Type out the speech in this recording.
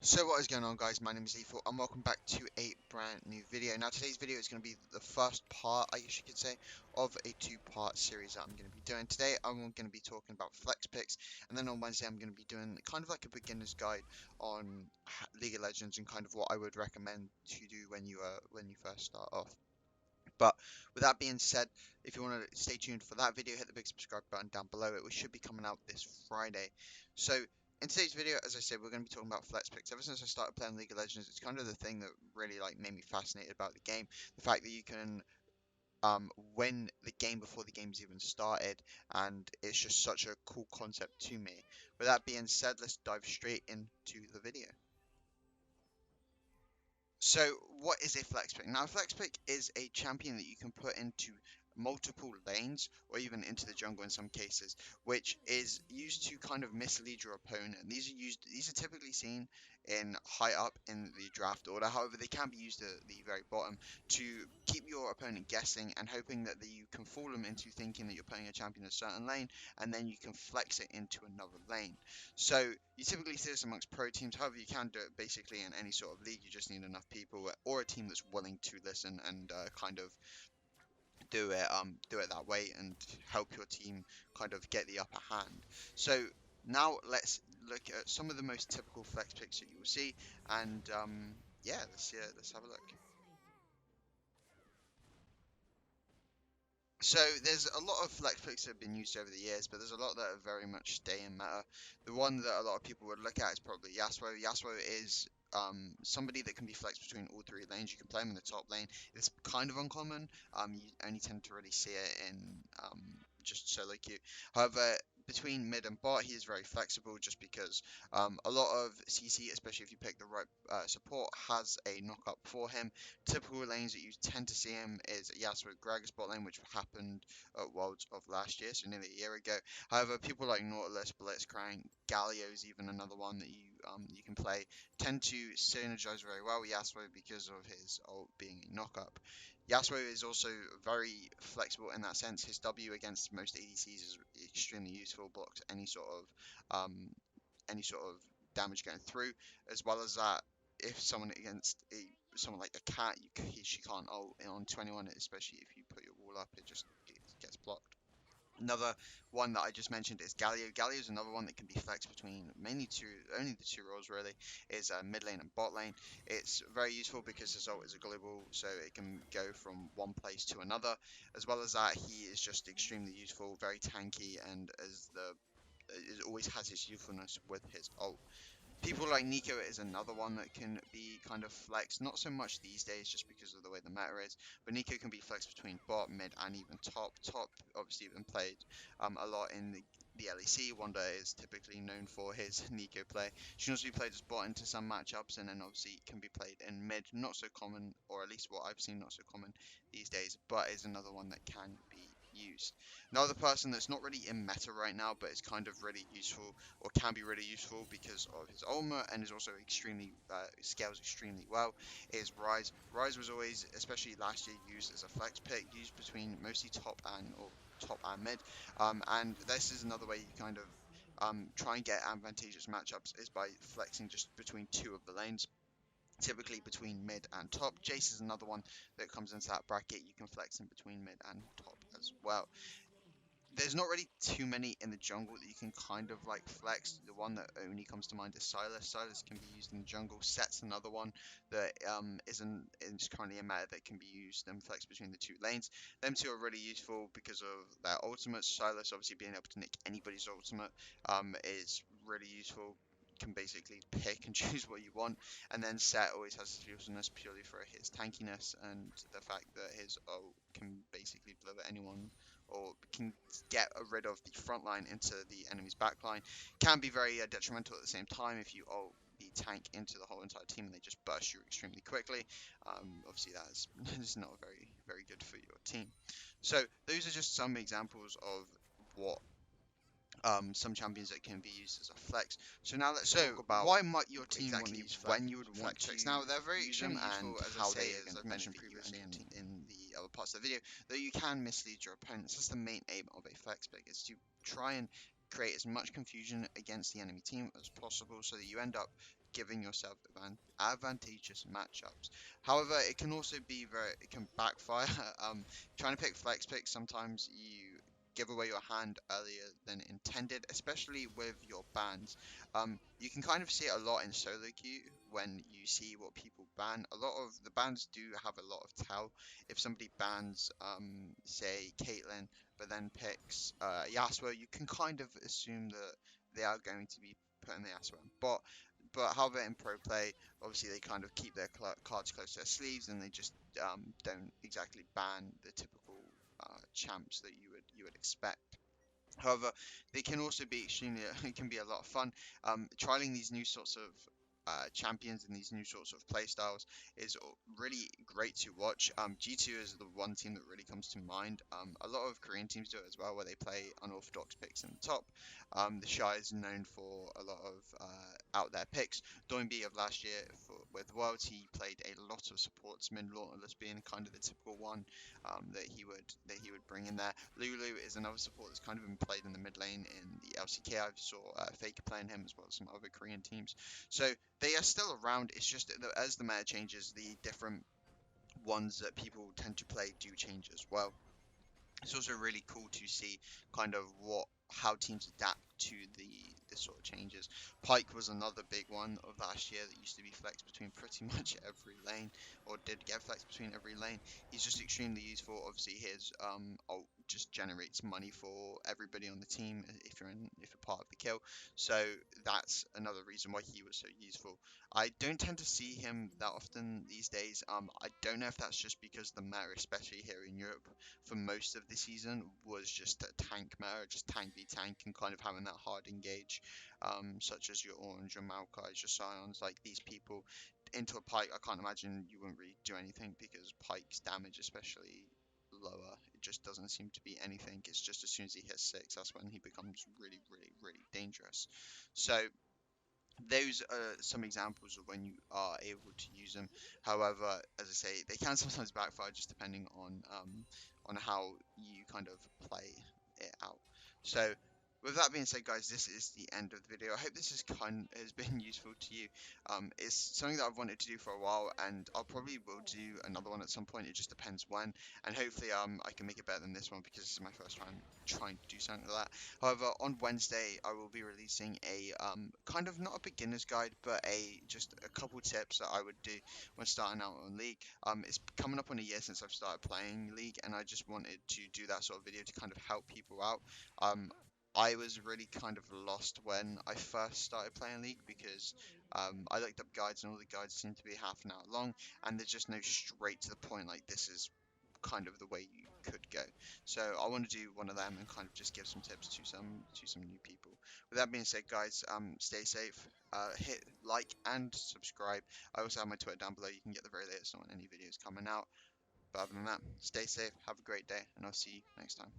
So what is going on, guys? My name is Lethal and welcome back to a brand new video. Now today's video is going to be the first part, I guess you could say, of a two-part series that I'm going to be doing. Today I'm going to be talking about flex picks, and then on Wednesday I'm going to be doing kind of like a beginner's guide on League of Legends and kind of what I would recommend to do when you first start off. But with that being said, if you want to stay tuned for that video, hit the big subscribe button down below it, which should be coming out this Friday. So in today's video, as I said, we're going to be talking about flex picks. Ever since I started playing League of Legends, it's kind of the thing that really like made me fascinated about the game. The fact that you can win the game before the game's even started, and it's just such a cool concept to me. With that being said, let's dive straight into the video. So, what is a flex pick? Now, a flex pick is a champion that you can put into multiple lanes or even into the jungle in some cases, which is used to kind of mislead your opponent. These are typically seen in high up in the draft order. However, they can be used at the very bottom to keep your opponent guessing and hoping that you can fool them into thinking that you're playing a champion in a certain lane, and then you can flex it into another lane. So you typically see this amongst pro teams. However, you can do it basically in any sort of league. You just need enough people or a team that's willing to listen and kind of do it that way and help your team kind of get the upper hand. So now let's look at some of the most typical flex picks that you will see, and yeah, let's have a look. So there's a lot of flex picks that have been used over the years, but there's a lot that are very much stay in meta. The one that a lot of people would look at is probably Yasuo. Yasuo is somebody that can be flexed between all three lanes. You can play him in the top lane. It's kind of uncommon. You only tend to really see it in just solo queue. However, between mid and bot, he is very flexible just because a lot of CC, especially if you pick the right support, has a knock up for him. Typical lanes that you tend to see him is Yasuo Gragas bot lane, which happened at Worlds of last year, so nearly a year ago. However, people like Nautilus, Blitzcrank, Galio is even another one that you can play, tend to synergize very well with Yasuo because of his ult being a knock up. Yasuo is also very flexible in that sense. His W against most ADCs is extremely useful, blocks any sort of damage going through, as well as that. If someone against someone like a cat, she can't ult on 21, especially if you put your wall up, it just gets blocked. Another one that I just mentioned is Galio. Galio is another one that can be flexed between only the two roles really, is mid lane and bot lane. It's very useful because his ult is a global, so it can go from one place to another. As well as that, he is just extremely useful, very tanky, and as the it always has his usefulness with his ult. People like Nico is another one that can be kind of flexed, not so much these days just because of the way the meta is, but Nico can be flexed between bot, mid, and even top. Top obviously been played a lot in the LEC. Wanda is typically known for his Nico play. She can also be played as bot into some matchups, and then obviously can be played in mid. Not so common, or at least what I've seen, not so common these days, but is another one that can be used. Another person that's not really in meta right now, but is kind of really useful or can be really useful because of his ultimate and is also extremely scales extremely well is Ryze. Ryze was always, especially last year, used as a flex pick, used between mostly top and mid. And this is another way you kind of try and get advantageous matchups is by flexing just between two of the lanes, typically between mid and top. Jace is another one that comes into that bracket. You can flex in between mid and top as well. There's not really too many in the jungle that you can kind of like flex. The one that only comes to mind is Sylas. Sylas can be used in the jungle. Set's another one that is currently a meta that can be used and flex between the two lanes. Them two are really useful because of their ultimates. Sylas obviously being able to nick anybody's ultimate is really useful. Can basically pick and choose what you want, and then Set always has his usefulness purely for his tankiness and the fact that his ult can basically deliver anyone or can get rid of the front line into the enemy's back line. Can be very detrimental at the same time if you ult the tank into the whole entire team and they just burst you extremely quickly. Obviously, that is not very good for your team. So those are just some examples of what some champions that can be used as a flex. So now let's talk about why might your team want to exactly use when you would want flex to picks? Now they're very use them extremely and useful, as I how say, they are as going I've to mentioned benefit you previously and in the other parts of the video. Though you can mislead your opponents. That's the main aim of a flex pick, is to try and create as much confusion against the enemy team as possible so that you end up giving yourself advantageous matchups. However, it can also be it can backfire. Trying to pick flex picks, sometimes you give away your hand earlier than intended, especially with your bans. You can kind of see it a lot in solo queue when you see what people ban. A lot of the bans do have a lot of tell. If somebody bans, say, Caitlyn, but then picks Yasuo, you can kind of assume that they are going to be putting the Yasuo in. But however, in pro play, obviously they kind of keep their cards close to their sleeves, and they just don't exactly ban the typical champs that you would expect. However, they can also be extremely, it can be a lot of fun. Trialing these new sorts of champions and these new sorts of playstyles is really great to watch. G2 is the one team that really comes to mind. A lot of Korean teams do it as well, where they play unorthodox picks in the top. The Shy is known for a lot of out there picks. Doinb of last year with Worlds, he played a lot of supportsmen, Lawless being kind of the typical one that he would bring in there. Lulu is another support that's kind of been played in the mid lane in the LCK. I saw Faker playing him as well as some other Korean teams. So they are still around. It's just that as the meta changes, the different ones that people tend to play do change as well. It's also really cool to see kind of how teams adapt to the sort of changes. Pyke was another big one of last year that used to be flexed between pretty much every lane, or did get flexed between every lane. He's just extremely useful. Obviously, his ult just generates money for everybody on the team if you're part of the kill. So that's another reason why he was so useful. I don't tend to see him that often these days. I don't know if that's just because the meta, especially here in Europe, for most of the season was just a tank meta, just tank v tank, and kind of having that hard engage, such as your Orange, your Maokai's, your Scions, like these people. Into a Pyke, I can't imagine you wouldn't really do anything because Pyke's damage, especially lower, it just doesn't seem to be anything. It's just as soon as he hits 6, that's when he becomes really, really, really dangerous. So those are some examples of when you are able to use them. However, as I say, they can sometimes backfire just depending on how you kind of play it out. So with that being said, guys, this is the end of the video. I hope this has been useful to you. It's something that I've wanted to do for a while, and I'll probably will do another one at some point. It just depends when, and hopefully I can make it better than this one because this is my first time trying to do something like that. However, on Wednesday I will be releasing a kind of not a beginner's guide, but just a couple tips that I would do when starting out on League. It's coming up on a year since I've started playing League, and I just wanted to do that sort of video to kind of help people out. I was really kind of lost when I first started playing League because I looked up guides and all the guides seem to be half an hour long, and there's just no straight to the point, like this is kind of the way you could go. So I want to do one of them and kind of just give some tips to some new people. With that being said, guys, stay safe. Hit like and subscribe. I also have my Twitter down below. You can get the very latest on any videos coming out. But other than that, stay safe. Have a great day, and I'll see you next time.